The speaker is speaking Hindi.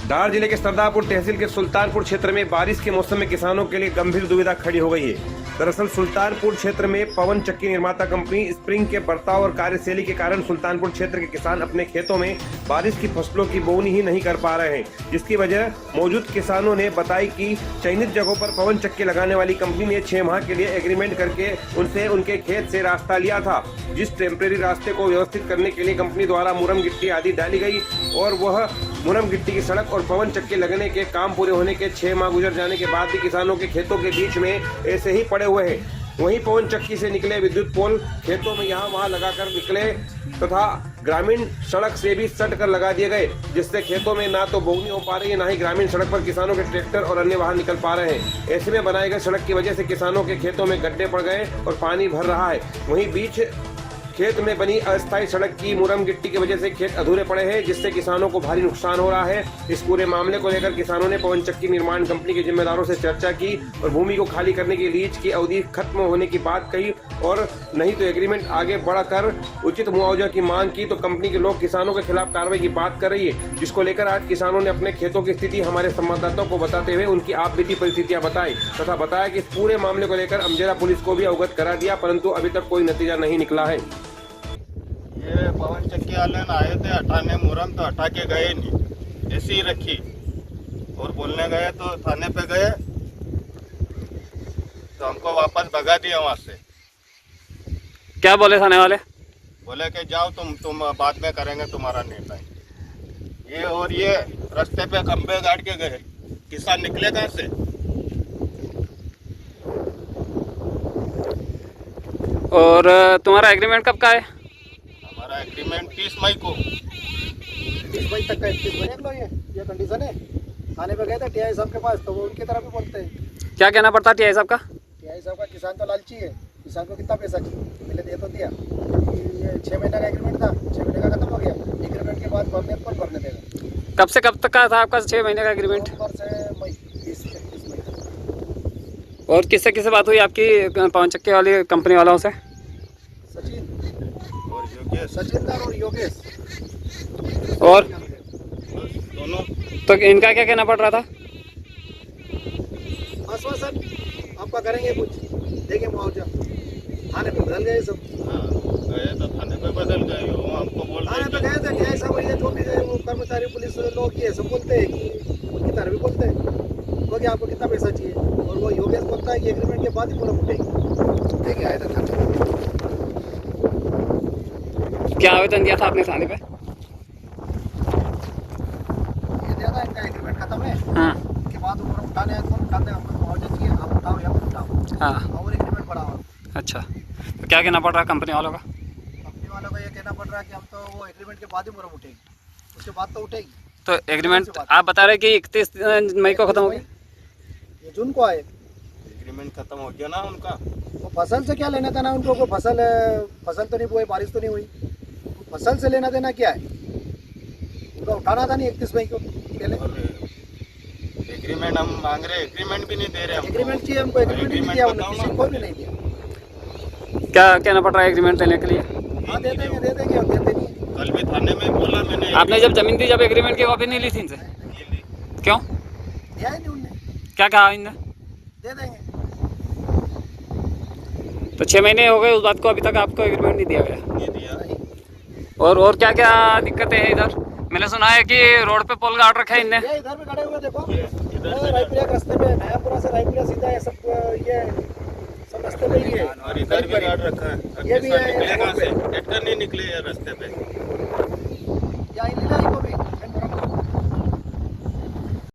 धार जिले के सरदारपुर तहसील के सुल्तानपुर क्षेत्र में बारिश के मौसम में किसानों के लिए गंभीर दुविधा खड़ी हो गई है। दरअसल सुल्तानपुर क्षेत्र में पवन चक्की निर्माता कंपनी स्प्रिंग के बर्ताव और कार्यशैली के कारण सुल्तानपुर क्षेत्र के किसान अपने खेतों में बारिश की फसलों की बोनी ही नहीं कर पा रहे हैं, जिसकी वजह मौजूद किसानों ने बताई कि चयनित जगहों पर पवन चक्की लगाने वाली कंपनी ने 6 माह के लिए एग्रीमेंट करके उनसे उनके खेत से रास्ता लिया था। जिस टेम्परेरी रास्ते को व्यवस्थित करने के लिए कंपनी द्वारा मुरम गिट्टी आदि डाली गई और वह मुरम गिट्टी की सड़क और पवन चक्की लगने के काम पूरे होने के 6 माह गुजर जाने के बाद भी किसानों के खेतों के बीच में ऐसे ही पड़े हुए हैं। वहीं पवन चक्की से निकले विद्युत पोल खेतों में यहाँ वहाँ लगाकर निकले तथा ग्रामीण सड़क से भी सट कर लगा दिए गए, जिससे खेतों में ना तो बोगनी हो पा रही है, ना ही ग्रामीण सड़क पर किसानों के ट्रैक्टर और अन्य वाहन निकल पा रहे हैं। ऐसे में बनाए गए सड़क की वजह से किसानों के खेतों में गड्ढे पड़ गए और पानी भर रहा है। वहीं बीच खेत में बनी अस्थायी सड़क की मुरम गिट्टी की वजह से खेत अधूरे पड़े हैं, जिससे किसानों को भारी नुकसान हो रहा है। इस पूरे मामले को लेकर किसानों ने पवन चक्की निर्माण कंपनी के जिम्मेदारों से चर्चा की और भूमि को खाली करने की लीज की अवधि खत्म होने की बात कही और नहीं तो एग्रीमेंट आगे बढ़ाकर उचित मुआवजा की मांग की। तो कंपनी के लोग किसानों के खिलाफ कार्रवाई की बात कर रही है, जिसको लेकर आज किसानों ने अपने खेतों की स्थिति हमारे संवाददाताओं को बताते हुए उनकी आप बीती परिस्थितियां बताई तथा बताया कि इस पूरे मामले को लेकर अमजेरा पुलिस को भी अवगत करा दिया, परंतु अभी तक कोई नतीजा नहीं निकला है। ये पवन चक्की वाले आए थे हटाने मुरम, तो हटा के गए नहीं, ऐसी ही रखी और बोलने गए तो थाने पे गए तो हमको वापस भगा दिया वहाँ से। क्या बोले थाने वाले? बोले कि जाओ तुम बाद में करेंगे तुम्हारा निर्णय। ये और ये रास्ते पे खंबे गाड़ के गए, किसान निकले कहाँ से? और तुम्हारा एग्रीमेंट कब का है? हमारा एग्रीमेंट 30 मई को। 30 मई तक का 31 मई लो ये कंडीशन है। थाने पे गए थे टीआई साहब के पास, तो वो उनकी तरफ भी बोलते हैं। क्या कहना पड़ता है टीआई साहब का? टीआई साहब का किसान तो लालची है, किसान को कितना पैसा चाहिए, पहले दे तो दिया। ये 6 महीने का एग्रीमेंट था, 6 महीने का खत्म हो गया। एग्रीमेंट के बाद भरने पर भरने देगा। कब से कब तक का था आपका 6 महीने का एग्रीमेंट? मई 20 मई। और किससे किससे बात हुई आपकी पवन चक्की वाली कंपनी वालों से? सचिंदर और योगेश और दोनों। तो इनका क्या कहना पड़ रहा था? आश्वासन आपका करेंगे, कुछ देंगे मुआवजा। थाने पे बदल गए सब। हाँ, गए तो थाने पे बदल गए, वो हमको बोल रहे थाने पे गए थे टीआई साहब, ये जो भी वो कर्मचारी पुलिस लोग ये सब बोलते हैं कि उनकी तरफ भी बोलते हैं वो कि आपको कितना पैसा चाहिए, और वो योगेश बोलता है कि एग्रीमेंट के बाद ही पूरा उठेगी। लेके आए थे थाने। क्या आवेदन दिया था आपने थाने पे? ये दिया था, इनका एग्रीमेंट खत्म है। हाँ उसके बाद ऊपर उठाने हैं, कौन उठाते हैं, हमको मुआवजा चाहिए, आप उठाओ या मत उठाओ। हाँ। और एग्रीमेंट बढ़ा हुआ। अच्छा, तो क्या कहना पड़ रहा है कंपनी वालों का? कंपनी वालों को ये कहना पड़ रहा है कि हम तो वो एग्रीमेंट के बाद ही मुरम उठेगी, उसके बाद तो उठेगी। तो एग्रीमेंट आप बता रहे कि 31 मई को खत्म हो गया? ये जून को आए। एग्रीमेंट खत्म हो गया ना उनका। वो फसल से क्या लेना था ना उनको, को फसल तो नहीं हुई, बारिश तो नहीं हुई, फसल से लेना देना क्या है उनका? उठाना था नहीं 31 मई को पहले। एग्रीमेंट हम मांग रहे, एग्रीमेंट भी नहीं दे रहे। एग्रीमेंट चाहिए हमको, एग्रीमेंट नहीं दिया उन्होंने, किसी को भी नहीं दिया। क्या कहना पड़ रहा है एग्रीमेंट देने के लिए? हाँ दे देंगे, दे देंगे, और देते नहीं। कल भी थाने में बोला मैंने। आपने जब जमीन दी, जब एग्रीमेंट की कॉपी नहीं ली थी इनसे? क्यों? दिया ही नहीं उनने। क्या कहा इनने? दे देंगे। तो 6 महीने हो गए उस बात को, अभी तक आपको एग्रीमेंट नहीं दिया गया। नहीं दिया। और क्या क्या दिक्कतें हैं इधर? मैंने सुना है कि रोड पे पोल गाड़ रखा है इनने। ये इधर भी खड़े हुए देखो, रायपुरा के रास्ते पे, नयापुरा से रायपुरा सीधा है सब, ये सब रास्ते पे ही है। और इधर भी गाड़ रखा है। ये भी है। निकले कहाँ से? ट्रैक्टर नहीं निकले यार रास्ते पे।